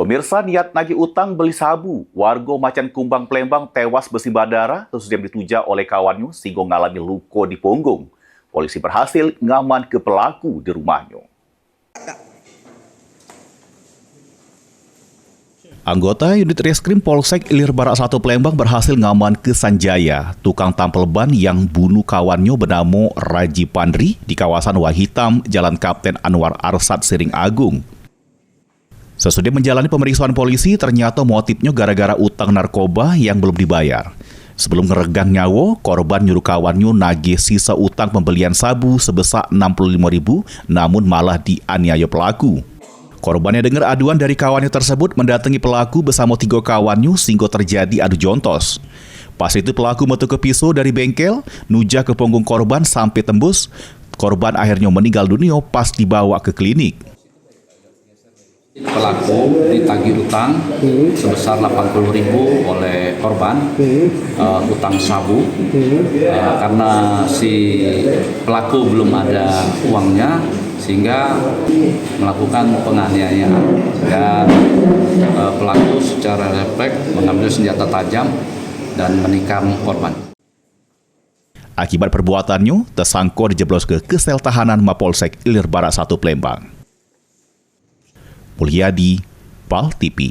Pemirsa, niat nagih utang beli sabu, warga Macan Kumbang Plembang tewas bersimbah darah sesudah dituja oleh kawannya sehingga mengalami luka di punggung. Polisi berhasil ngaman ke pelaku di rumahnya. Anggota unit reskrim Polsek Ilir Barat 1 Plembang berhasil ngaman ke Sanjaya, tukang tampel ban yang bunuh kawannya bernama Raji Pandri di kawasan Wahitam, Jalan Kapten Anwar Arsad, Siring Agung. Sesudah menjalani pemeriksaan polisi, ternyata motifnya gara-gara utang narkoba yang belum dibayar. Sebelum ngeregang nyawa, korban nyuruh kawannya nagih sisa utang pembelian sabu sebesar 65.000, namun malah dianiaya pelaku. Korbannya dengar aduan dari kawannya tersebut mendatangi pelaku bersama 3 kawannya sehingga terjadi adu jontos. Pas itu pelaku metu ke pisau dari bengkel, nuja ke punggung korban sampai tembus. Korban akhirnya meninggal dunia pas dibawa ke klinik. Pelaku ditagih utang sebesar 80.000 oleh korban, utang sabu, karena si pelaku belum ada uangnya sehingga melakukan penganiayaan, dan pelaku secara refleks mengambil senjata tajam dan menikam korban. Akibat perbuatannya, tersangka dijeblos ke sel tahanan Mapolsek Ilir Barat 1 Plembang. Mulyadi, PAL TV.